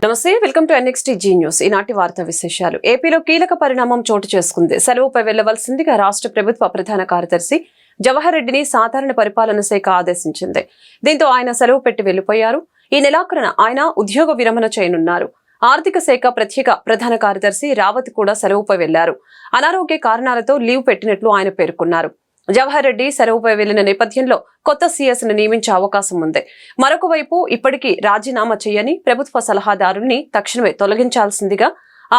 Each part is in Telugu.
నమస్తే, వెల్కమ్ టు NXTG న్యూస్. ఈనాటి వార్తా విశేషాలు. ఏపీలో కీలక పరిణామం చోటు చేసుకుంది. సెలవుపై వెళ్లవలసిందిగా రాష్ట్ర ప్రభుత్వ ప్రధాన కార్యదర్శి జవహర్ రెడ్డిని సాధారణ పరిపాలన శాఖ ఆదేశించింది. దీంతో ఆయన సెలవు పెట్టి వెళ్లిపోయారు. ఈ నెలాఖరున ఆయన ఉద్యోగ విరమణ చేయనున్నారు. ఆర్థిక శాఖ ప్రత్యేక ప్రధాన కార్యదర్శి రావత్ కూడా సెలవుపై వెళ్లారు. అనారోగ్య కారణాలతో లీవ్ పెట్టినట్లు ఆయన పేర్కొన్నారు. జవహర్ రెడ్డి సెలవుపై వెళ్లిన నేపథ్యంలో కొత్త సీఎస్ ను నియమించే అవకాశం ఉంది. మరొక వైపు ఇప్పటికీ రాజీనామా చేయని ప్రభుత్వ సలహాదారుల్ని తక్షణమే తొలగించాల్సిందిగా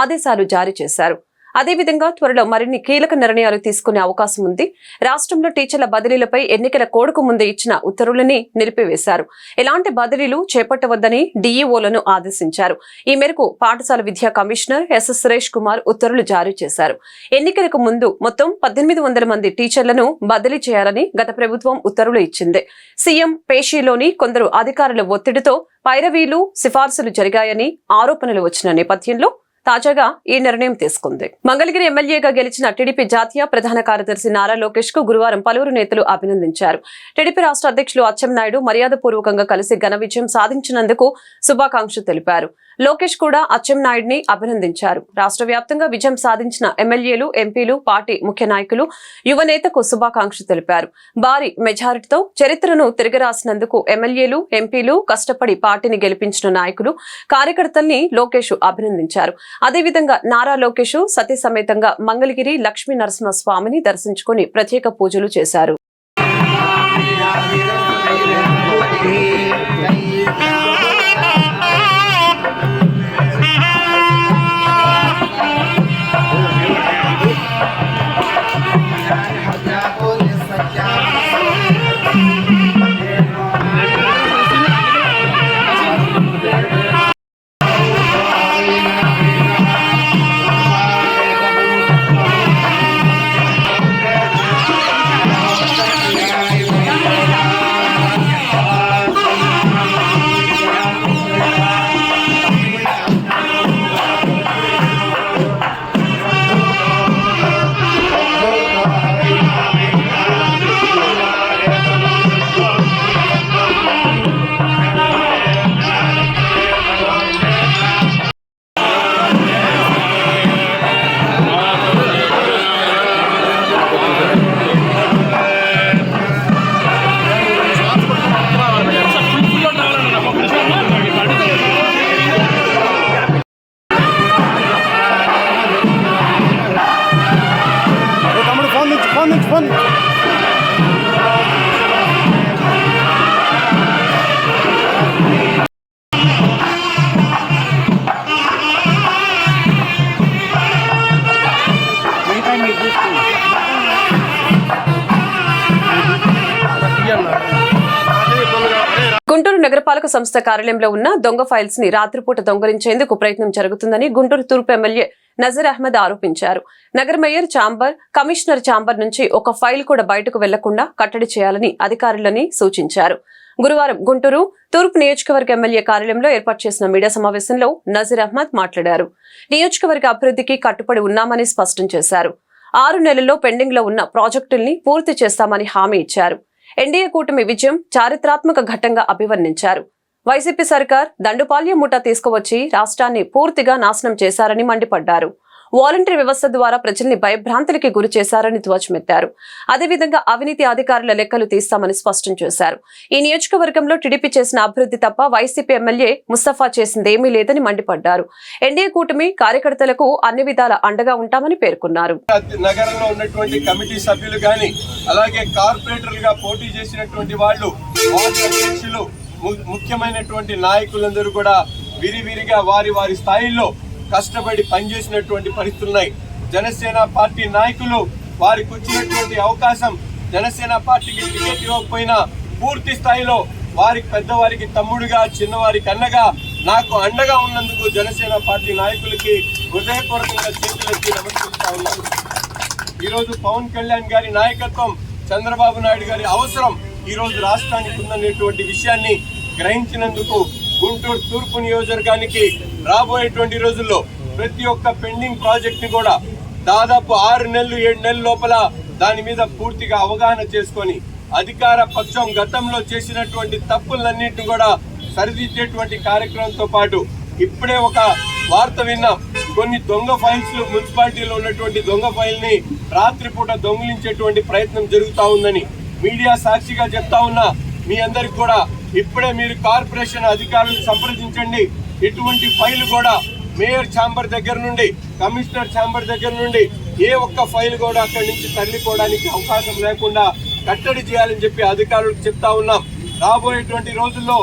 ఆదేశాలు జారీ చేశారు. అదేవిధంగా త్వరలో మరిన్ని కీలక నిర్ణయాలు తీసుకునే అవకాశం ఉంది. రాష్ట్రంలో టీచర్ల బదిలీలపై ఎన్నికల కోడ్కు ముందే ఇచ్చిన ఉత్తర్వులని నిలిపివేశారు. ఎలాంటి బదిలీలు చేపట్టవద్దని డీఈఓలను ఆదేశించారు. ఈ మేరకు పాఠశాల విద్యా కమిషనర్ ఎస్ సురేష్ కుమార్ ఉత్తర్వులు జారీ చేశారు. ఎన్నికలకు ముందు మొత్తం 1800 మంది టీచర్లను బదిలీ చేయాలని గత ప్రభుత్వం ఉత్తర్వులు ఇచ్చింది. సీఎం పేషీలోని కొందరు అధికారుల ఒత్తిడితో పైరవీలు సిఫార్సులు జరిగాయని ఆరోపణలు వచ్చిన నేపథ్యంలో తాజాగా ఈ నిర్ణయం తీసుకుంది. మంగళగిరి ఎమ్మెల్యేగా గెలిచిన టీడీపీ జాతీయ ప్రధాన కార్యదర్శి నారా లోకేష్ కు గురువారం పలువురు నేతలు అభినందించారు. టీడీపీ రాష్ట్ర అధ్యక్షులు అచ్చెన్నాయుడు మర్యాదపూర్వకంగా కలిసి ఘన విజయం సాధించినందుకు శుభాకాంక్షలు తెలిపారు. లోకేష్ కూడా అచ్చెన్నాయుడిని అభినందించారు. రాష్ట్ర వ్యాప్తంగా విజయం సాధించిన ఎమ్మెల్యేలు, ఎంపీలు, పార్టీ ముఖ్య నాయకులు యువనేతకు శుభాకాంక్షలు తెలిపారు. భారీ మెజారిటీతో చరిత్రను తిరగరాసినందుకు ఎమ్మెల్యేలు, ఎంపీలు, కష్టపడి పార్టీని గెలిపించిన నాయకులు, కార్యకర్తల్ని లోకేష్ అభినందించారు. అదేవిధంగా నారా లోకేష్ సతీ సమేతంగా మంగళగిరి లక్ష్మీ నరసింహస్వామిని దర్శించుకుని ప్రత్యేక పూజలు చేశారు. గుంటూరు నగరపాలక సంస్థ కార్యాలయంలో ఉన్న దొంగ ఫైల్స్ ని రాత్రిపూట దొంగలించేందుకు ప్రయత్నం జరుగుతుందని గుంటూరు తూర్పు ఎమ్మెల్యే నజీర్ అహ్మద్ ఆరోపించారు. నగర మేయర్ ఛాంబర్, కమిషనర్ ఛాంబర్ నుంచి ఒక ఫైల్ కూడా బయటకు వెళ్లకుండా కట్టడి చేయాలని అధికారులని సూచించారు. గురువారం గుంటూరు తూర్పు నియోజకవర్గ ఎమ్మెల్యే కార్యాలయంలో ఏర్పాటు చేసిన మీడియా సమావేశంలో నజీర్ అహ్మద్ మాట్లాడారు. నియోజకవర్గ అభివృద్ధికి కట్టుబడి ఉన్నామని స్పష్టం చేశారు. 6 నెలల్లో పెండింగ్ లో ఉన్న ప్రాజెక్టుల్ని పూర్తి చేస్తామని హామీ ఇచ్చారు. ఎన్డీఏ కూటమి విజయం చారిత్రాత్మక ఘట్టంగా అభివర్ణించారు. వైసీపీ సర్కార్ దండుపాల్యం ముఠా తీసుకువచ్చి రాష్ట్రాన్ని పూర్తిగా నాశనం చేశారని మండిపడ్డారు. వాలంటరీ వ్యవస్థ ద్వారా ప్రజల్ని భయభ్రాంతులకి గురి చేశారని ధ్వజమెత్తారు. అదేవిధంగా అవినీతి అధికారుల లెక్కలు తీస్తామని స్పష్టం చేశారు. ఈ నియోజకవర్గంలో టీడీపీ చేసిన అభివృద్ధి తప్ప వైసీపీ ఎమ్మెల్యే ముస్తఫా చేసిందేమీ లేదని మండిపడ్డారు. ఎన్డీఏ కూటమి కార్యకర్తలకు అన్ని విధాల అండగా ఉంటామని పేర్కొన్నారు. నగరంలో ఉన్నటువంటి కమిటీ సభ్యులు గాని, అలాగే కార్పొరేటర్లుగా పోటీ చేసినటువంటి వాళ్ళు, వార్డు అధ్యక్షులు, ముఖ్యమైనటువంటి నాయకులందరూ కూడా విరివిరిగా వారి వారి స్థాయిల్లో కష్టపడి పనిచేసినటువంటి పరిస్థితులున్నాయి. జనసేన పార్టీ నాయకులు వారికి వచ్చినటువంటి అవకాశం, జనసేన పార్టీకి టికెట్ ఇవ్వకపోయినా పూర్తి స్థాయిలో వారికి పెద్దవారికి తమ్ముడుగా, చిన్నవారికి అన్నగా, నాకు అండగా ఉన్నందుకు జనసేన పార్టీ నాయకులకి హృదయపూర్వకంగా చేతులెత్తి నమస్కరిస్తా ఉన్నారు. ఈరోజు పవన్ కళ్యాణ్ గారి నాయకత్వం, చంద్రబాబు నాయుడు గారి అవసరం ఈరోజు రాష్ట్రానికి ఉందనేటువంటి విషయాన్ని గ్రహించినందుకు గుంటూరు తూర్పు నియోజకవర్గానికి రాబోయేటువంటి రోజుల్లో ప్రతి ఒక్క పెండింగ్ ప్రాజెక్ట్ ని కూడా దాదాపు 6 నెలలు 7 నెలల లోపల దాని మీద పూర్తిగా అవగాహన చేసుకొని అధికార పక్షం గతంలో చేసినటువంటి తప్పులన్నింటినీ కూడా సరిదిద్దేటువంటి కార్యక్రమంతో పాటు ఇప్పుడే ఒక వార్త విన్నాం. కొన్ని దొంగ ఫైల్స్ మున్సిపాలిటీలో ఉన్నటువంటి దొంగ ఫైల్ ని రాత్రిపూట దొంగిలించేటువంటి ప్రయత్నం జరుగుతా ఉందని మీడియా సాక్షిగా చెప్తా ఉన్నా. మీ అందరికి కూడా ఇప్పుడే మీరు కార్పొరేషన్ అధికారులను సంప్రదించండి. ఎటువంటి ఫైల్ కూడా మేయర్ ఛాంబర్ దగ్గర నుండి, కమిషనర్ ఛాంబర్ దగ్గర నుండి ఏ ఒక్క ఫైల్ కూడా అక్కడి నుంచి తరలిపోవడానికి అవకాశం లేకుండా కట్టడి చేయాలని చెప్పి అధికారులకు చెప్తా ఉన్నాం. రాబోయేటువంటి రోజుల్లో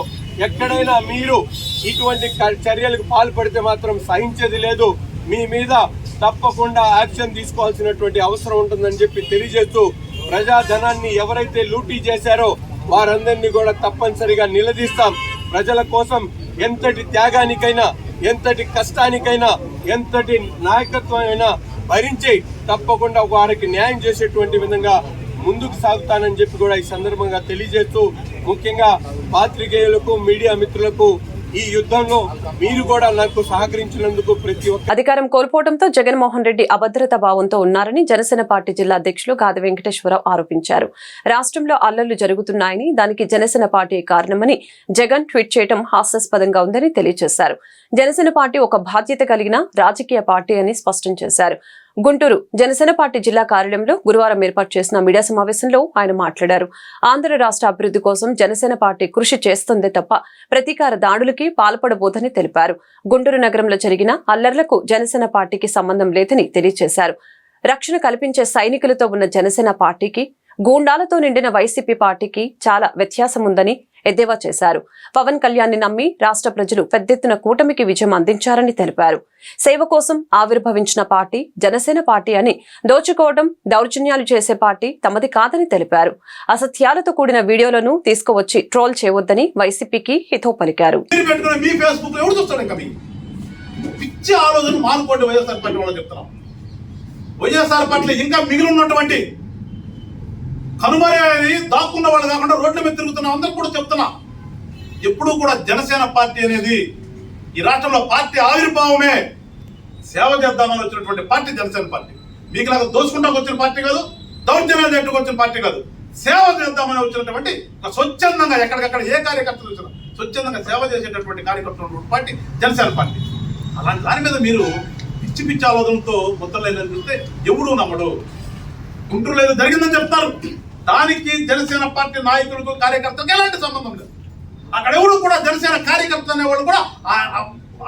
ఎక్కడైనా మీరు ఇటువంటి చర్యలకు పాల్పడితే మాత్రం సహించేది లేదు. మీ మీద తప్పకుండా యాక్షన్ తీసుకోవాల్సినటువంటి అవసరం ఉంటుందని చెప్పి తెలియజేస్తూ, ప్రజాధనాన్ని ఎవరైతే లూటీ చేశారో వారందరినీ కూడా తప్పనిసరిగా నిలదీస్తాం. ప్రజల కోసం ఎంతటి త్యాగానికైనా, ఎంతటి కష్టానికైనా, ఎంతటి నాయకత్వం అయినా భరించి తప్పకుండా వారికి న్యాయం చేసేటువంటి విధంగా ముందుకు సాగుతానని చెప్పి కూడా ఈ సందర్భంగా తెలియజేస్తూ, ముఖ్యంగా పాత్రికేయులకు, మీడియా మిత్రులకు ఈ యుద్ధంలో మీరు కూడా నాకు సహకరించినందుకు ప్రతి ఒక్క అధికారం కోల్పోవడంతో జగన్మోహన్ రెడ్డి అభద్రతా భావంతో ఉన్నారని జనసేన పార్టీ జిల్లా అధ్యక్షులు గాది వెంకటేశ్వరరావు ఆరోపించారు. రాష్ట్రంలో అల్లర్లు జరుగుతున్నాయని, దానికి జనసేన పార్టీ కారణమని జగన్ ట్వీట్ చేయడం హాస్యాస్పదంగా ఉందని తెలియజేశారు. జనసేన పార్టీ ఒక బాధ్యత కలిగిన రాజకీయ పార్టీ అని స్పష్టం చేశారు. గుంటూరు జనసేన పార్టీ జిల్లా కార్యాలయంలో గురువారం ఏర్పాటు చేసిన మీడియా సమావేశంలో ఆయన మాట్లాడారు. ఆంధ్ర రాష్ట్ర అభివృద్ధి కోసం జనసేన పార్టీ కృషి చేస్తుందే తప్ప ప్రతీకార దాడులకి పాల్పడబోదని తెలిపారు. గుంటూరు నగరంలో జరిగిన అల్లర్లకు జనసేన పార్టీకి సంబంధం లేదని తెలియజేశారు. రక్షణ కల్పించే సైనికులతో ఉన్న జనసేన పార్టీకి, గూండాలతో నిండిన వైసీపీ పార్టీకి చాలా వ్యత్యాసం ఉందని ఎద్దేవా చేశారు. పవన్ కళ్యాణ్ ని నమ్మి రాష్ట్ర ప్రజలు పెద్దెత్తున కూటమికి విజయం అందించారని తెలిపారు. సేవ కోసం ఆవిర్భవించిన పార్టీ జనసేన పార్టీ అని, దోచుకోవడం, దౌర్జన్యాలు చేసే పార్టీ తమది కాదని తెలిపారు. అసత్యాలతో కూడిన వీడియోలను తీసుకువచ్చి ట్రోల్ చేయవద్దని వైసీపీకి హితవు పలికారు. వైఎస్ఆర్ పార్టీ ఇంకా మిగిలి ఉన్నటువంటి కనుమరేని దాక్కున్న వాళ్ళు కాకుండా రోడ్ల మీద తిరుగుతున్నా అందరూ కూడా చెప్తున్నా, ఎప్పుడూ కూడా జనసేన పార్టీ అనేది ఈ రాష్ట్రంలో పార్టీ ఆవిర్భావమే. సేవ చేద్దామని వచ్చినటువంటి పార్టీ జనసేన పార్టీ. మీకు లాగా దోచుకుంటాకు వచ్చిన పార్టీ కాదు, దౌర్జన్యాలు చేయడానికి వచ్చిన పార్టీ కాదు. సేవ చేద్దామని వచ్చినటువంటి స్వచ్ఛందంగా ఎక్కడికక్కడ ఏ కార్యకర్తలు వచ్చినా స్వచ్ఛందంగా సేవ చేసేటటువంటి కార్యకర్తలు పార్టీ జనసేన పార్టీ. అలాంటి దాని మీద మీరు పిచ్చి పిచ్చి ఆలోచనతో ముద్దలేదని చూస్తే ఎవడూ నమ్మడు. గుంటూరులో ఏదో జరిగిందని చెప్తారు, దానికి జనసేన పార్టీ నాయకులకు, కార్యకర్తలకు ఎలాంటి సంబంధం లేదు. అక్కడ ఎవరు కూడా జనసేన కార్యకర్తలు అనేవాళ్ళు కూడా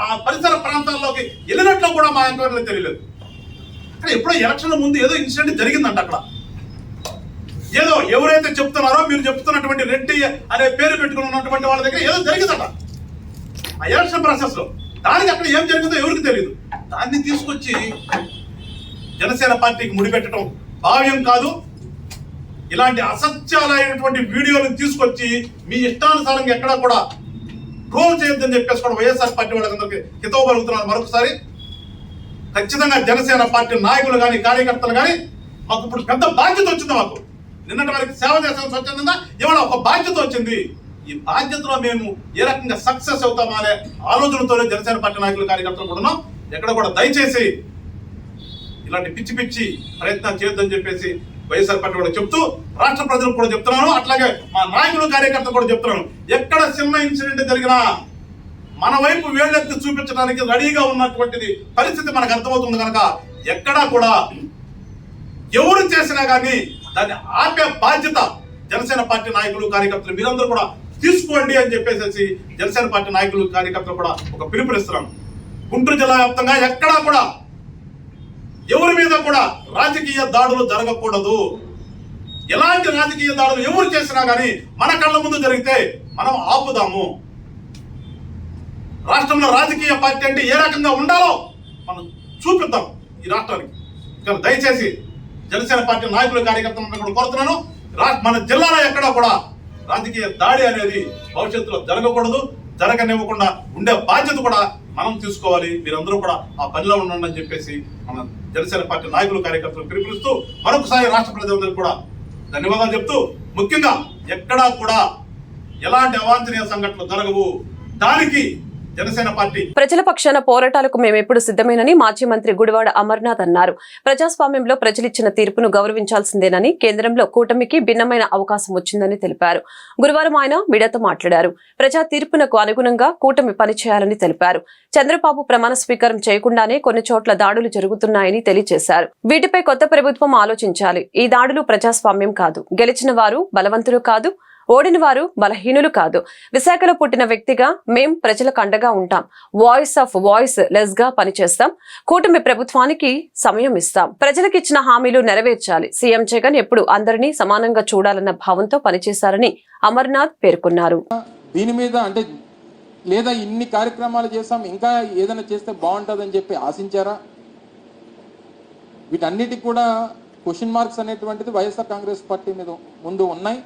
ఆ పరిసర ప్రాంతాల్లోకి వెళ్ళినట్లు కూడా మా ఎంక్వైరీలో తెలియలేదు. అక్కడ ఎప్పుడో ఎలక్షన్ల ముందు ఏదో ఇన్సిడెంట్ జరిగిందంట. అక్కడ ఏదో ఎవరైతే చెప్తున్నారో మీరు చెప్తున్నటువంటి రెడ్డి అనే పేరు పెట్టుకుని ఉన్నటువంటి వాళ్ళ దగ్గర ఏదో జరిగిందట ఆ ఎలక్షన్ ప్రాసెస్ లో. దానికి అక్కడ ఏం జరిగిందో ఎవరికి తెలియదు. దాన్ని తీసుకొచ్చి జనసేన పార్టీకి ముడిపెట్టడం భావ్యం కాదు. ఇలాంటి అసత్యాలైనటువంటి వీడియోలను తీసుకొచ్చి మీ ఇష్టానుసారంగా ఎక్కడా కూడా ట్రోల్ చేయొద్దని చెప్పేసి కూడా వైఎస్ఆర్ పార్టీ వాళ్ళందరికీ హితవు పలుకుతున్నారు. మరొకసారి ఖచ్చితంగా జనసేన పార్టీ నాయకులు కానీ, కార్యకర్తలు కానీ మాకు ఇప్పుడు పెద్ద బాధ్యత వచ్చింది. మాకు నిన్నటి వరకు సేవ చేసిన స్వచ్ఛందంగా ఇవాళ ఒక బాధ్యత వచ్చింది. ఈ బాధ్యతలో మేము ఏ రకంగా సక్సెస్ అవుతామా అనే ఆలోచనతోనే జనసేన పార్టీ నాయకులు, కార్యకర్తలు కూడా ఉన్నాం. ఎక్కడ కూడా దయచేసి ఇలాంటి పిచ్చి పిచ్చి ప్రయత్నం చేయొద్దని చెప్పేసి వైఎస్ఆర్ పార్టీ కూడా చెప్తూ, రాష్ట్ర ప్రజలకు కూడా చెప్తున్నాను, అట్లాగే మా నాయకులు, కార్యకర్తలు కూడా చెప్తున్నాను. ఎక్కడ చిన్న ఇన్సిడెంట్ జరిగినా మన వైపు వేళ్ళెత్తి చూపించడానికి రెడీగా ఉన్నటువంటిది పరిస్థితి మనకు అర్థమవుతుంది. కనుక ఎక్కడా కూడా ఎవరు చేసినా కానీ దాన్ని ఆపే బాధ్యత జనసేన పార్టీ నాయకులు, కార్యకర్తలు మీరందరూ కూడా తీసుకోండి అని చెప్పేసి జనసేన పార్టీ నాయకులు, కార్యకర్తలు కూడా ఒక పిలుపునిస్తున్నాం. గుంటూరు జిల్లా వ్యాప్తంగా ఎక్కడా కూడా ఎవరి మీద కూడా రాజకీయ దాడులు జరగకూడదు. ఎలాంటి రాజకీయ దాడులు ఎవరు చేసినా కానీ మన కళ్ళ ముందు జరిగితే మనం ఆపుదాము. రాష్ట్రంలో రాజకీయ పార్టీ అంటే ఏ రకంగా ఉండాలో మనం చూపిద్దాం ఈ రాష్ట్రానికి. దయచేసి జనసేన పార్టీ నాయకులు, కార్యకర్తలను కూడా కోరుతున్నాను, మన జిల్లాలో ఎక్కడా కూడా రాజకీయ దాడి అనేది భవిష్యత్తులో జరగకూడదు. జరగనివ్వకుండా ఉండే బాధ్యత కూడా మనం తీసుకోవాలి. మీరందరూ కూడా ఆ పనిలో ఉండండి అని చెప్పేసి మన జనసేన పార్టీ నాయకులు, కార్యకర్తలు పిలుపునిస్తూ మరొకసారి రాష్ట్ర ప్రజలందరికీ కూడా ధన్యవాదాలు చెప్తూ, ముఖ్యంగా ఎక్కడా కూడా ఎలాంటి అవాంఛనీయ సంఘటనలు జరగవు. దానికి జనసేన పార్టీ. ప్రజల పక్షాన పోరాటాలకు మేమెప్పుడు సిద్ధమేనని మాజీ మంత్రి గుడివాడ అమర్నాథ్ అన్నారు. ప్రజాస్వామ్యంలో ప్రజలిచ్చిన తీర్పును గౌరవించాల్సిందేనని, కేంద్రంలో కూటమికి భిన్నమైన అవకాశం వచ్చిందని తెలిపారు. గురువారం ఆయన మీడియాతో మాట్లాడారు. ప్రజా తీర్పునకు అనుగుణంగా కూటమి పనిచేయాలని తెలిపారు. చంద్రబాబు ప్రమాణ స్వీకారం చేయకుండానే కొన్ని చోట్ల దాడులు జరుగుతున్నాయని తెలియజేశారు. వీటిపై కొత్త ప్రభుత్వం ఆలోచించాలి. ఈ దాడులు ప్రజాస్వామ్యం కాదు. గెలిచిన వారు బలవంతులు కాదు, ఓడిన వారు బలహీనులు కాదు. విశాఖలో పుట్టిన వ్యక్తిగా మేం ప్రజలకు అండగా ఉంటాం. వాయిస్ లెస్ గా పనిచేస్తాం. కూటమి ప్రభుత్వానికి సమయం ఇస్తాం. ప్రజలకు ఇచ్చిన హామీలు నెరవేర్చాలి. సీఎం జగన్ ఎప్పుడు అందరినీ సమానంగా చూడాలన్న భావంతో పనిచేశారని అమర్నాథ్ పేర్కొన్నారు. దీని మీద అంటే లేదా ఇన్ని కార్యక్రమాలు చేస్తాం, ఇంకా ఏదైనా చేస్తే బాగుంటుందని చెప్పి ఆశించారా? వీటన్నిటికి కూడా క్వశ్చన్ మార్క్స్ అనేటువంటిది వైఎస్ఆర్ కాంగ్రెస్ పార్టీ మీద ముందు ఉన్నాయి.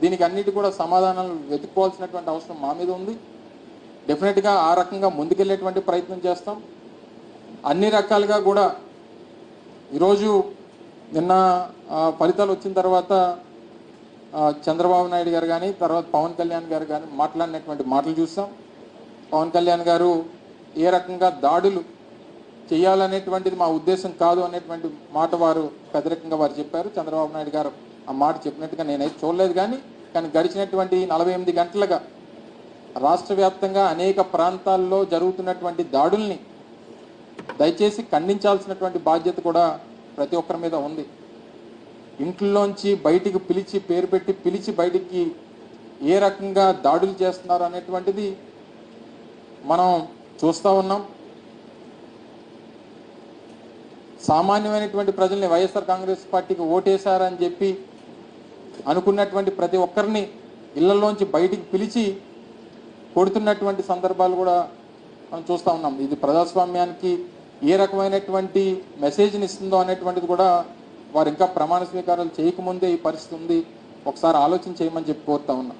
దీనికి అన్నిటి కూడా సమాధానాలు వెతుక్కోవాల్సినటువంటి అవసరం మా మీద ఉంది. డెఫినెట్గా ఆ రకంగా ముందుకెళ్ళేటువంటి ప్రయత్నం చేస్తాం. అన్ని రకాలుగా కూడా ఈరోజు నిన్న ఫలితాలు వచ్చిన తర్వాత చంద్రబాబు నాయుడు గారు కానీ, తర్వాత పవన్ కళ్యాణ్ గారు కానీ మాట్లాడినటువంటి మాటలు చూస్తాం. పవన్ కళ్యాణ్ గారు ఏ రకంగా దాడులు చేయాలనేటువంటిది మా ఉద్దేశం కాదు అనేటువంటి మాట వారు పెద్దరికంగా వారు చెప్పారు. చంద్రబాబు నాయుడు గారు ఆ మాట చెప్పినట్టుగా నేనైతే చూడలేదు. కానీ గడిచినటువంటి 48 గంటలుగా రాష్ట్ర వ్యాప్తంగా అనేక ప్రాంతాల్లో జరుగుతున్నటువంటి దాడుల్ని దయచేసి ఖండించాల్సినటువంటి బాధ్యత కూడా ప్రతి ఒక్కరి మీద ఉంది. ఇంట్లోంచి బయటికి పిలిచి, పేరు పెట్టి పిలిచి బయటికి ఏ రకంగా దాడులు చేస్తున్నారు అనేటువంటిది మనం చూస్తూ ఉన్నాం. సామాన్యమైనటువంటి ప్రజల్ని వైఎస్ఆర్ కాంగ్రెస్ పార్టీకి ఓటేశారని చెప్పి అనుకున్నటువంటి ప్రతి ఒక్కరిని ఇళ్లలోంచి బయటికి పిలిచి కొడుతున్నటువంటి సందర్భాలు కూడా మనం చూస్తూ ఉన్నాం. ఇది ప్రజాస్వామ్యానికి ఏ రకమైనటువంటి మెసేజ్ని ఇస్తుందో అనేటువంటిది కూడా వారు ఇంకా ప్రమాణ స్వీకారాలు చేయకముందే ఈ పరిస్థితి ఉంది. ఒకసారి ఆలోచన చేయమని చెప్పి కోరుతా ఉన్నాం.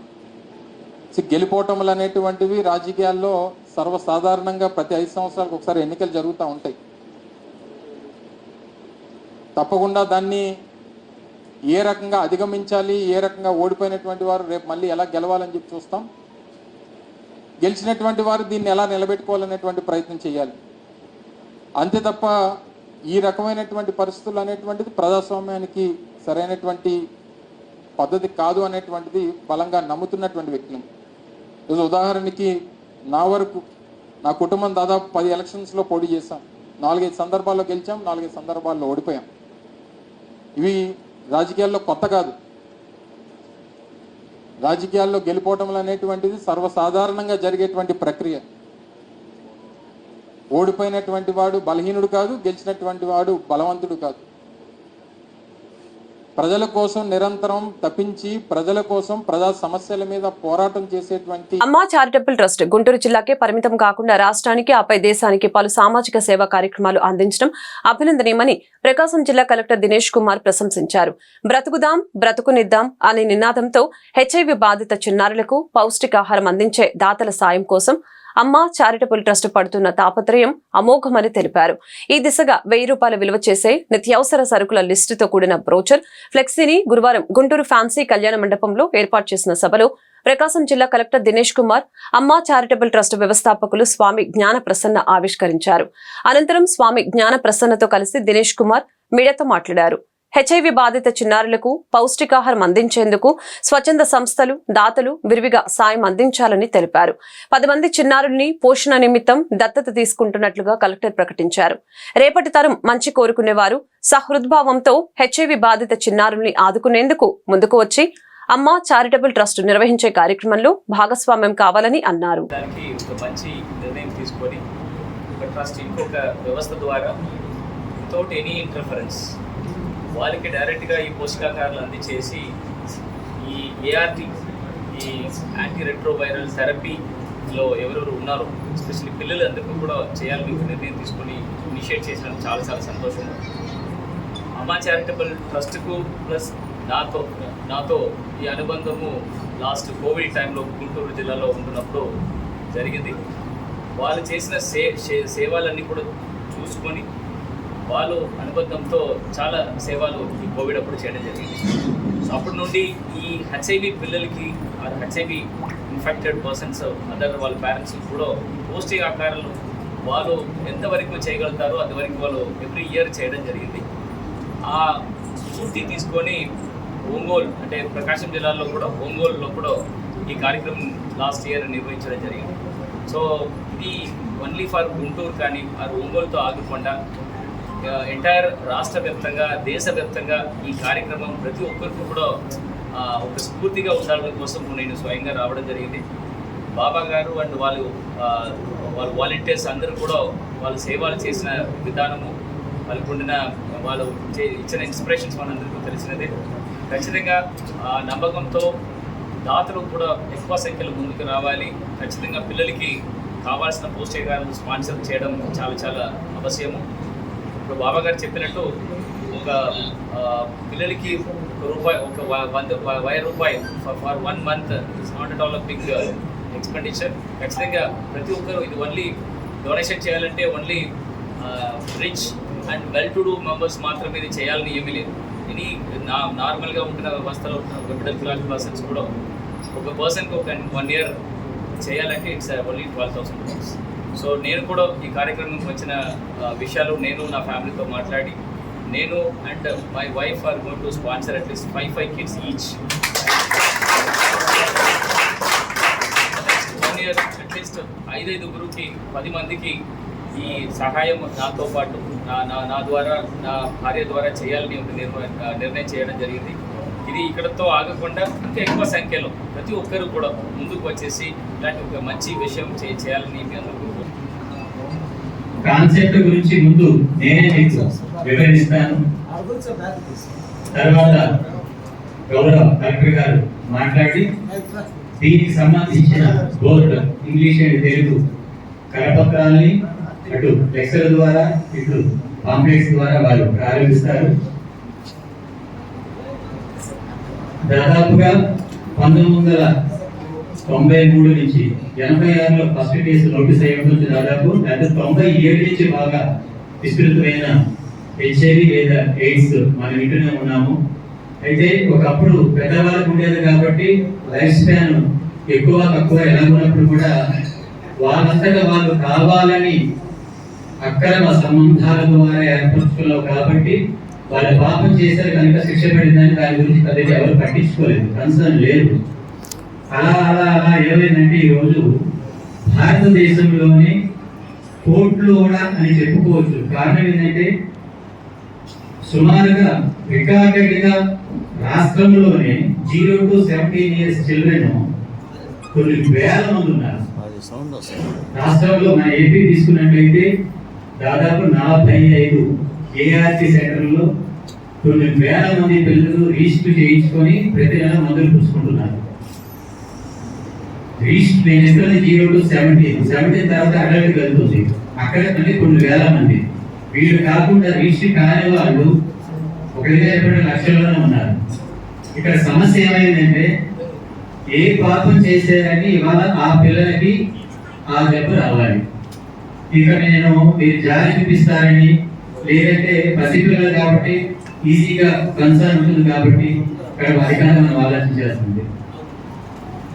గెలిపోవటములు అనేటువంటివి రాజకీయాల్లో సర్వసాధారణంగా ప్రతి 5 సంవత్సరాలకు ఒకసారి ఎన్నికలు జరుగుతూ ఉంటాయి. తప్పకుండా దాన్ని ఏ రకంగా అధిగమించాలి, ఏ రకంగా ఓడిపోయినటువంటి వారు రేపు మళ్ళీ ఎలా గెలవాలని చెప్పి చూస్తాం. గెలిచినటువంటి వారు దీన్ని ఎలా నిలబెట్టుకోవాలనేటువంటి ప్రయత్నం చేయాలి. అంతే తప్ప ఈ రకమైనటువంటి పరిస్థితులు అనేటువంటిది ప్రజాస్వామ్యానికి సరైనటువంటి పద్ధతి కాదు అనేటువంటిది బలంగా నమ్ముతున్నటువంటి వ్యక్తులు. ఈరోజు ఉదాహరణకి నా వరకు నా కుటుంబం దాదాపు 10 ఎలక్షన్స్లో పోటీ చేశాం. 4-5 సందర్భాల్లో గెలిచాం, 4-5 సందర్భాల్లో ఓడిపోయాం. ఇవి రాజకీయాల్లో కొత్త కాదు. రాజకీయాల్లో గెలిపోవటం అనేటువంటిది సర్వసాధారణంగా జరిగేటువంటి ప్రక్రియ. ఓడిపోయినటువంటి వాడు బలహీనుడు కాదు, గెలిచినటువంటి వాడు బలవంతుడు కాదు. ప్రజల కోసం నిరంతరం తప్పించి ప్రజల కోసం ప్రజా సమస్యల మీద పోరాటం చేసేటువంటి అమ్మా చారిటబుల్ ట్రస్ట్ గుంటూరు జిల్లాకే పరిమితం కాకుండా రాష్ట్రానికి, ఆపై దేశానికి పలు సామాజిక సేవా కార్యక్రమాలు అందించడం అభినందనీయమని ప్రకాశం జిల్లా కలెక్టర్ దినేష్ కుమార్ ప్రశంసించారు. బ్రతుకుదాం బ్రతుకునిద్దాం అనే నినాదంతో HIV బాధిత చిన్నారులకు పౌష్టికాహారం అందించే దాతల సాయం కోసం అమ్మా చారిటబుల్ ట్రస్ట్ పడుతున్న తాపత్రయం అమోఘమని తెలిపారు. ఈ దిశగా 1000 రూపాయల విలువ చేసే నిత్యావసర సరుకుల లిస్టుతో కూడిన బ్రోచర్, ఫ్లెక్సీని గురువారం గుంటూరు ఫ్యాన్సీ కళ్యాణ మండపంలో ఏర్పాటు చేసిన సభలో ప్రకాశం జిల్లా కలెక్టర్ దినేష్ కుమార్, అమ్మా చారిటబుల్ ట్రస్ట్ వ్యవస్థాపకులు స్వామి జ్ఞాన ప్రసన్న ఆవిష్కరించారు. అనంతరం స్వామి జ్ఞాన ప్రసన్నతో కలిసి దినేష్ కుమార్ మీడియాతో మాట్లాడారు. HIV బాధిత చిన్నారులకు పౌష్టికాహారం అందించేందుకు స్వచ్ఛంద సంస్థలు, దాతలు విరివిగా సాయం అందించాలని తెలిపారు. 10 మంది చిన్నారుల్ని పోషణ నిమిత్తం దత్తత తీసుకుంటున్నట్లుగా కలెక్టర్ ప్రకటించారు. రేపటి తరం మంచి కోరుకునేవారు సహృద్భావంతో HIV బాధిత చిన్నారుల్ని ఆదుకునేందుకు ముందుకు వచ్చి అమ్మా చారిటబుల్ ట్రస్ట్ నిర్వహించే కార్యక్రమంలో భాగస్వామ్యం కావాలని అన్నారు. వాళ్ళకి డైరెక్ట్గా ఈ పోషకాహారాలు అందించేసి ఈ ART, ఈ యాంటీ రెట్రోవైరల్ థెరపీలో ఎవరెవరు ఉన్నారో ఎస్పెషల్లీ పిల్లలందరికీ కూడా చేయాలని నిర్ణయం తీసుకొని ఇనిషియేట్ చేసినందుకు చాలా చాలా సంతోషం. అమ్మా చారిటబుల్ ట్రస్ట్కు ప్లస్ నాతో ఈ అనుబంధము లాస్ట్ కోవిడ్ టైంలో గుంటూరు జిల్లాలో ఉంటున్నప్పుడు జరిగింది. వాళ్ళు చేసిన సేవలన్నీ కూడా చూసుకొని వాళ్ళు అనుబంధంతో చాలా సేవలు ఈ కోవిడ్ అప్పుడు చేయడం జరిగింది. సో అప్పటి నుండి ఈ HIV పిల్లలకి HIV ఇన్ఫెక్టెడ్ పర్సన్స్ అదర్ వాళ్ళ పేరెంట్స్ కూడా పౌష్టికాహారాలు వాళ్ళు ఎంతవరకు చేయగలుగుతారో అంతవరకు వాళ్ళు ఎవ్రీ ఇయర్ చేయడం జరిగింది. ఆ స్ఫూర్తి తీసుకొని ఒంగోలు అంటే ప్రకాశం జిల్లాలో కూడా ఒంగోలులో కూడా ఈ కార్యక్రమం లాస్ట్ ఇయర్ నిర్వహించడం జరిగింది. సో ఇది ఓన్లీ ఫర్ గుంటూరు కానీ అది ఒంగోలుతో ఆగకుండా ఎంటైర్ రాష్ట్ర వ్యాప్తంగా దేశవ్యాప్తంగా ఈ కార్యక్రమం ప్రతి ఒక్కరికి కూడా ఒక స్ఫూర్తిగా ఉండడం కోసం నేను స్వయంగా రావడం జరిగింది. బాబా గారు అండ్ వాళ్ళు వాలంటీర్స్ అందరూ కూడా వాళ్ళు సేవలు చేసిన విధానము వాళ్ళకు ఉండిన వాళ్ళు ఇచ్చిన ఇన్స్పిరేషన్స్ మనందరికీ తెలిసినదే. ఖచ్చితంగా నమ్మకంతో దాతలు కూడా ఎక్కువ సంఖ్యలో ముందుకు రావాలి. ఖచ్చితంగా పిల్లలకి కావాల్సిన పౌష్టికాహారాలను స్పాన్సర్ చేయడం చాలా చాలా అవశ్యము. ఇప్పుడు బాబా గారు చెప్పినట్టు ఒక పిల్లలకి ₹1 for 1 month it's not at all a big expenditure. ఖచ్చితంగా ప్రతి ఒక్కరు ఇది ఓన్లీ డొనేషన్ చేయాలంటే only rich and well to do members మాత్రమే ఇది చేయాలని ఏమీ లేదు. ఇది నార్మల్గా ఉంటున్న వ్యవస్థలో ఉంటున్న మిడిల్ క్లాస్ పర్సన్స్ కూడా ఒక పర్సన్కి ఒక 1 year చేయాలంటే ఇట్స్ ఓన్లీ $12,000. సో నేను కూడా ఈ కార్యక్రమంకి వచ్చిన విషయాలు నేను నా ఫ్యామిలీతో మాట్లాడి నేను and my wife or going to sponsor at least 5 kids each. At least 5-5 10 మందికి ఈ సహాయం నాతో పాటు నా ద్వారా నా భార్య ద్వారా చేయాలని ఒక నిర్ణయం చేయడం జరిగింది. ఇది ఇక్కడతో ఆగకుండా ఇంకా ఎక్కువ సంఖ్యలో ప్రతి ఒక్కరు కూడా ముందుకు వచ్చేసి ఇలాంటి ఒక మంచి విషయం చేయాలని మీ అందరూ కాన్సెప్ట్ గురించి ముందు నేనే మీకు వివరిస్తాను. తర్వాత గౌరవ కలెక్టర్ గారు మాట్లాడి దీనికి సంబంధించిన బోర్డు ఇంగ్లీష్ అండ్ తెలుగు కరపత్రాలని అటు లెక్చర్ ద్వారా ఇటు పాంప్లెట్స్ ద్వారా వారు ప్రారంభిస్తారు. దాదాపుగా 1993 నుంచి 86లో ఫస్ట్ కేసు నోటీస్ అయ్యడం నుంచి దాదాపు 97 నుంచి బాగా విస్తృతమైన HIV లేదా ఎయిడ్స్ మనం వింటూనే ఉన్నాము. అయితే ఒకప్పుడు పెద్దవాళ్ళకు ఉండేది కాబట్టి లైఫ్ స్పాన్ ఎక్కువ తక్కువ ఎలా ఉన్నప్పుడు కూడా వాళ్ళంతగా వాళ్ళు కావాలని అక్రమ సంబంధాల ద్వారా ఏర్పరచుకున్నావు కాబట్టి వాళ్ళ పాపం చేశారు కనుక శిక్ష పడిందని దాని గురించి పెద్దగా ఎవరు పట్టించుకోలేదు, కన్సర్న్ లేదు. అలా అలా అలా ఏమైందంటే ఈరోజు భారతదేశంలోనే కోర్టులు కూడా అని చెప్పుకోవచ్చు. కారణం ఏంటంటే సుమారుగా రికార్డెడ్గా రాష్ట్రంలోనే 0 to 17 years చిల్డ్రన్ కొన్ని వేల మంది ఉన్నారు. రాష్ట్రంలో మన ఏపీ తీసుకున్నట్లయితే దాదాపు 45 ART సెంటర్లో కొన్ని వేల మంది పిల్లలు రిజిస్టర్ చేయించుకొని ప్రతి నెల మందులు పూసుకుంటున్నారు. రిజిస్టర్ నేను చెప్పినది 0 to 17 తర్వాత అడల్ట్ వెళ్తుంది. అక్కడ మళ్ళీ కొన్ని వేల మంది. వీళ్ళు కాకుండా రిజిస్టర్ కాని వాళ్ళు 1,20 లక్షల్లోనే ఉన్నారు. ఇక్కడ సమస్య ఏమైందంటే ఏ పాపం చేశారని ఇవాళ ఆ పిల్లలకి ఆ దెబ్బ రావాలి. ఇక నేను మీరు జారి చూపిస్తారని లేదంటే పసిపిల్లలు కాబట్టి ఈజీగా కన్సర్న్ ఉంటుంది కాబట్టి ఇక్కడ అధికారం మనం ఆలోచించాల్సింది.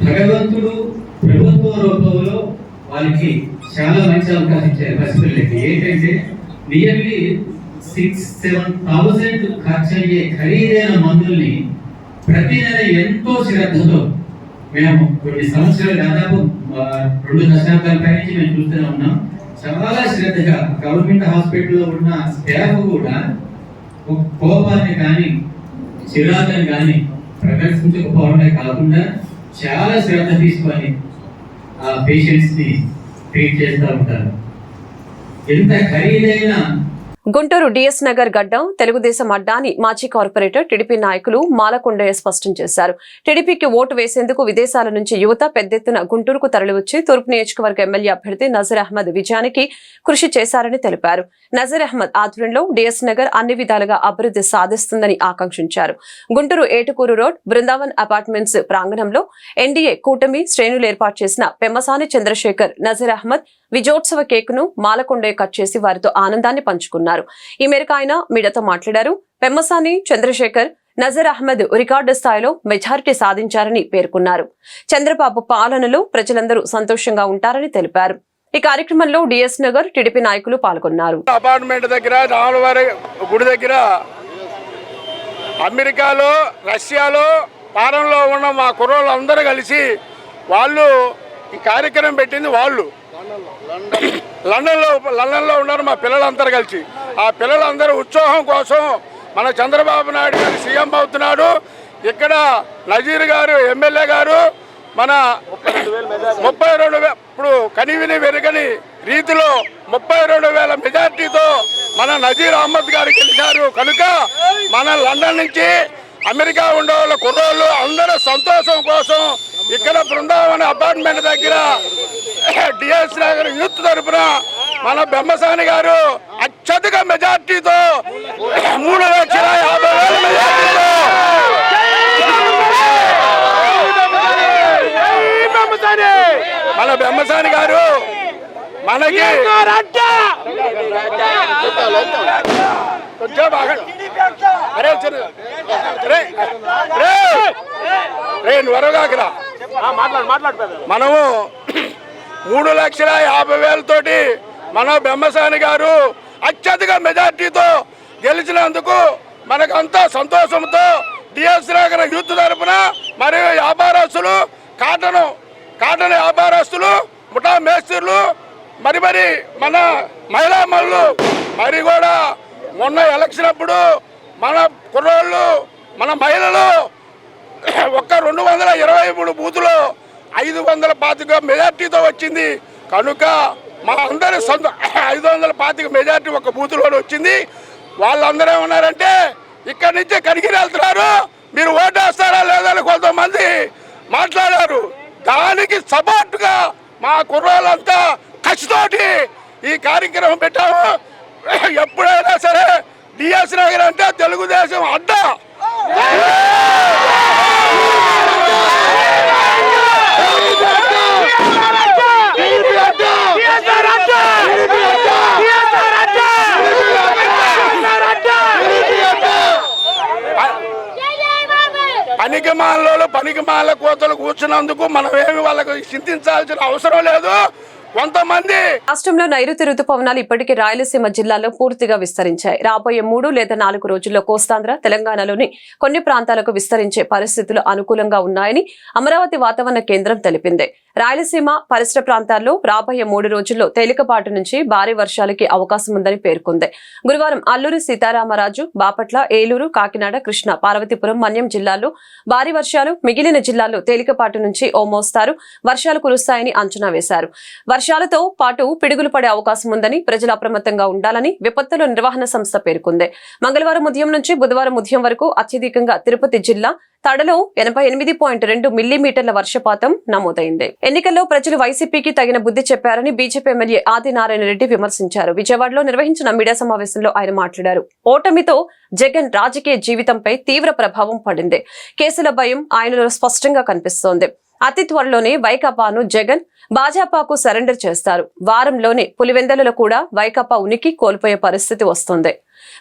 భగవంతుడు ప్రభుత్వ రూపంలో వాళ్ళకి చాలా మంచి అవకాశం ఇచ్చారు పసిపిల్లలకి. ఏంటంటే నియర్లీ 6-7,000 ఖర్చు అయ్యే ఖరీదైన మందుల్ని ప్రతి నెల ఎంతో శ్రద్ధతో మేము కొన్ని సంవత్సరాలు దాదాపు 2 దశాబ్దాల పై నుంచి మేము చూస్తూనే ఉన్నాం. చాలా శ్రద్ధగా గవర్నమెంట్ హాస్పిటల్లో ఉన్న స్టాఫ్ కూడా కోపాన్ని కానీ చిరాకుని కానీ ప్రదర్శించకపోవడమే కాకుండా చాలా శ్రద్ధ తీసుకొని ఆ పేషెంట్స్ ని ట్రీట్ చేస్తూ ఉంటారు. ఎంత ఖరీదైన గుంటూరు డిఎస్ నగర్ గడ్డం తెలుగుదేశం అడ్డాని మాజీ కార్పొరేటర్ టీడీపీ నాయకులు మాలకొండయ్య స్పష్టం చేశారు. టీడీపీకి ఓటు వేసేందుకు విదేశాల నుంచి యువత పెద్ద ఎత్తున గుంటూరుకు తరలివచ్చి తూర్పు నియోజకవర్గ ఎమ్మెల్యే అభ్యర్థి నజీర్ అహ్మద్ విజయానికి కృషి చేశారని తెలిపారు. నజీర్ అహ్మద్ ఆధ్వర్యంలో డిఎస్ నగర్ అన్ని విధాలుగా అభివృద్ధి సాధిస్తుందని ఆకాంక్షించారు. గుంటూరు ఏటుకూరు రోడ్ బృందావన్ అపార్ట్మెంట్స్ ప్రాంగణంలో ఎన్డీఏ కూటమి శ్రేణులు ఏర్పాటు చేసిన పెమ్మసాని చంద్రశేఖర్ నజీర్ అహ్మద్ విజయోత్సవ కేకును మాలకొండయ్య కట్ చేసి వారితో ఆనందాన్ని పంచుకున్నారు. ఈ మేరకు ఆయన మీడియాతో మాట్లాడారు. పెమ్మసాని చంద్రశేఖర్ నజర్ అహ్మద్ రికార్డు స్థాయిలో మెజారిటీ సాధించారని పేర్కొన్నారు. చంద్రబాబు పాలనలో ప్రజలందరూ సంతోషంగా ఉంటారని తెలిపారు. ఈ కార్యక్రమంలో డిఎస్ నగర్ టీడీపీ నాయకులు పాల్గొన్నారు. అపార్ట్మెంట్ దగ్గర రాములవారి గుడి దగ్గర అమెరికాలో రష్యాలో పాలనలో ఉన్న మా కుర్రోళ్ళు అందరూ కలిసి వాళ్ళు ఈ కార్యక్రమం పెట్టింది. వాళ్ళు లండన్లో ఉన్నారు మా పిల్లలందరూ కలిసి. ఆ పిల్లలందరూ ఉత్సాహం కోసం మన చంద్రబాబు నాయుడు గారు సీఎం అవుతున్నాడు, ఇక్కడ నజీర్ గారు ఎమ్మెల్యే గారు మన 32,000 ఇప్పుడు కనివిని వెరగని రీతిలో 32,000 మెజార్టీతో మన నజీర్ అహ్మద్ గారు గెలిచారు. కనుక మన లండన్ నుంచి అమెరికా ఉండే వాళ్ళ కుర్రోళ్ళు అందరూ సంతోషం కోసం ఇక్కడ బృందావన అపార్ట్మెంట్ దగ్గర డిఎస్ నగర్ యూత్ తరఫున మన బెమ్మసాని గారు అత్యధిక మెజార్టీతో 3,50,000 మెజార్టీతో మన బెమ్మసాని గారు మనకి మనము 3,50,000 తోటి మన బెమ్మసాని గారు అత్యధిక మెజార్టీతో గెలిచినందుకు మనకంతా సంతోషంతో డిఎస్ నగర్ యూత్ తరఫున మరియు వ్యాపారస్తులు కాటన్ వ్యాపారస్తులు ముఠా మేస్త్రులు మరి మన మహిళా మనులు మరి కూడా మొన్న ఎలక్షన్ అప్పుడు మన కుర్రోళ్ళు మన మహిళలు ఒక్క 223 బూతులు 525 మెజార్టీతో వచ్చింది. కనుక మా అందరి 525 మెజార్టీ ఒక బూతులో వచ్చింది. వాళ్ళందరూ ఏమన్నారంటే ఇక్కడి నుంచి కనిగిరి వెళ్తున్నారు, మీరు ఓటేస్తారా లేదని కొంతమంది మాట్లాడారు. దానికి సపోర్ట్గా మా కుర్రోళ్ళంతా కసితోటి ఈ కార్యక్రమం పెట్టాము. ఎప్పుడైనా సరే డిఎస్ నగర్ అంటే తెలుగుదేశం అడ్డా. పనికిమాల కోతలు కూర్చున్నందుకు మనం ఏమి వాళ్ళకు చింతించాల్సిన అవసరం లేదు. కొంతమంది రాష్ట్రంలో నైరుతి రుతుపవనాలు ఇప్పటికే రాయలసీమ జిల్లాలో పూర్తిగా విస్తరించాయి. రాబోయే 3 లేదా 4 రోజుల్లో కోస్తాంధ్ర తెలంగాణలోని కొన్ని ప్రాంతాలకు విస్తరించే పరిస్థితులు అనుకూలంగా ఉన్నాయని అమరావతి వాతావరణ కేంద్రం తెలిపింది. రాయలసీమ పరిసర ప్రాంతాల్లో రాబోయే 3 రోజుల్లో తేలికపాటి నుంచి భారీ వర్షాలకి అవకాశం ఉందని పేర్కొంది. గురువారం అల్లూరి సీతారామరాజు, బాపట్ల, ఏలూరు, కాకినాడ, కృష్ణా, పార్వతీపురం, మన్యం జిల్లాల్లో భారీ వర్షాలు, మిగిలిన జిల్లాల్లో తేలికపాటి నుంచి ఓ మోస్తారు వర్షాలు కురుస్తాయని అంచనా వేశారు. వర్షాలతో పాటు పిడుగులు పడే అవకాశం ఉందని ప్రజలు అప్రమత్తంగా ఉండాలని విపత్తుల నిర్వహణ సంస్థ పేర్కొంది. మంగళవారం ఉదయం నుంచి బుధవారం ఉదయం వరకు అత్యధికంగా తిరుపతి జిల్లా తడలో 88.2 మిల్లీమీటర్ల వర్షపాతం నమోదైంది. ఎన్నికల్లో ప్రజలు వైసీపీకి తగిన బుద్ధి చెప్పారని బీజేపీ ఎమ్మెల్యే ఆదినారాయణ రెడ్డి విమర్శించారు. విజయవాడలో నిర్వహించిన మీడియా సమావేశంలో ఆయన మాట్లాడారు. ఓటమితో జగన్ రాజకీయ జీవితంపై తీవ్ర ప్రభావం పడింది. కేసుల భయం ఆయనలో స్పష్టంగా కనిపిస్తోంది. అతి త్వరలోనే వైకాపాను జగన్ భాజపాకు సరెండర్ చేస్తారు. వారంలోనే పులివెందలలో కూడా వైకాపా ఉనికి కోల్పోయే పరిస్థితి వస్తుంది.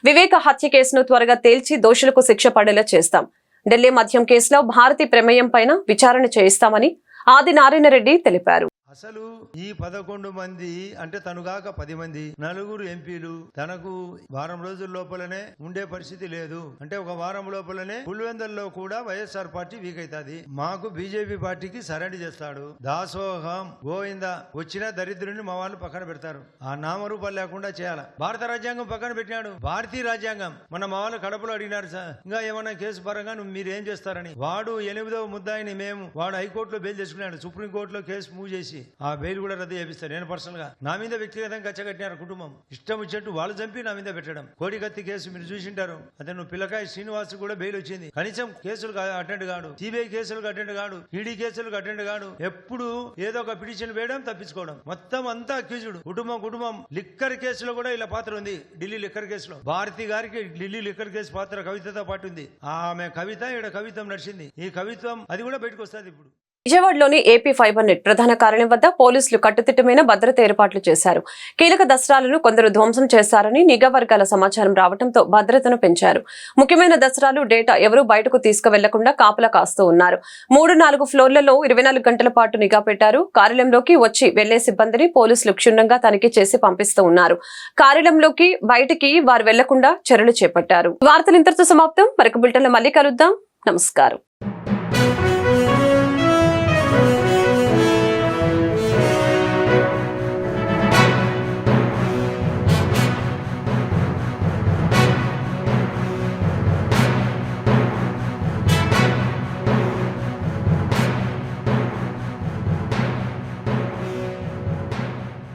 వివేక హత్య కేసును త్వరగా తేల్చి దోషులకు శిక్ష పడేలా చేస్తాం. ఢిల్లీ మద్యం కేసులో భారతి ప్రమేయం పైన విచారణ చేయిస్తామని ఆదినారాయణ రెడ్డి తెలిపారు. అసలు ఈ 11 మంది అంటే తనుగాక 10 మంది 4 ఎంపీలు తనకు వారం రోజుల లోపలనే ఉండే పరిస్థితి లేదు. అంటే ఒక వారం లోపలనే పులివెందుల్లో కూడా వైఎస్ఆర్ పార్టీ వీక్ అవుతుంది. మాకు బీజేపీ పార్టీకి సరెండర్ చేస్తాడు. దాసోహం గోవింద వచ్చిన దరిద్రుని మా వాళ్ళు పక్కన పెడతారు. ఆ నామరూపాలు లేకుండా చేయాల. భారత రాజ్యాంగం పక్కన పెట్టినాడు. భారతీయ రాజ్యాంగం మన మా వాళ్ళు కడపలో అడిగినారు సార్ ఇంకా ఏమన్నా కేసు పరంగా మీరు ఏం చేస్తారని. వాడు 8వ ముద్దాయిని వాడు హైకోర్టులో బెయిల్ చేసుకున్నాడు. సుప్రీంకోర్టులో కేసు మూవ్ చేసి ఆ బెయిల్ కూడా రద్దు చేపిస్తారు. నేను పర్సనల్ గా నా మీద వ్యక్తిగతంగా కచ్చగట్టినారు. కుటుంబం ఇష్టం వచ్చినట్టు వాళ్ళు చంపి నా మీద పెట్టడం. కోడికత్తి కేసు మీరు చూసింటారు. అదే నువ్వు పిల్లకాయ శ్రీనివాస్ కూడా బెయిల్ వచ్చింది. కనీసం కేసులకు అటెండ్ కాడు, సిబిఐ కేసులకు అటెండ్ కాడు, ఈడీ కేసులకు అటెండ్ కాడు. ఎప్పుడు ఏదో ఒక పిటిషన్ వేయడం, తప్పించుకోవడం. మొత్తం అంతా అక్యూజ్డ్. కుటుంబం లిక్కర్ కేసులో కూడా ఇలా పాత్ర ఉంది. ఢిల్లీ లిక్కర్ కేసులో భారతి గారికి ఢిల్లీ లిక్కర్ కేసు పాత్ర కవితతో పాటు ఉంది. ఆమె కవిత ఇక్కడ కవిత్వం నడిచింది. ఈ కవిత్వం అది కూడా బయటకు వస్తుంది ఇప్పుడు. విజయవాడలోని ఏపీ ఫైబర్ నెట్ ప్రధాన కార్యాలయం వద్ద పోలీసులు కట్టుదిట్టమైన భద్రత ఏర్పాట్లు చేశారు. కీలక దసరాలను కొందరు ధ్వంసం చేశారని నిఘా వర్గాల సమాచారం రావడంతో భద్రతను పెంచారు. ముఖ్యమైన దసరాలు డేటా ఎవరూ బయటకు తీసుకువెళ్లకుండా కాపలా కాస్తూ ఉన్నారు. 3-4 ఫ్లోర్లలో 24 గంటల పాటు నిఘా పెట్టారు. కార్యాలయంలోకి వచ్చి వెళ్లే సిబ్బందిని పోలీసులు క్షుణ్ణంగా తనిఖీ చేసి పంపిస్తూ ఉన్నారు. కార్యాలయంలోకి బయటికి వారు వెళ్లకుండా చర్యలు చేపట్టారు. వార్తలు ఇంతటితో సమాప్తం. మరొక బులెటిన్లో మళ్ళీ కలుద్దాం. నమస్కారం.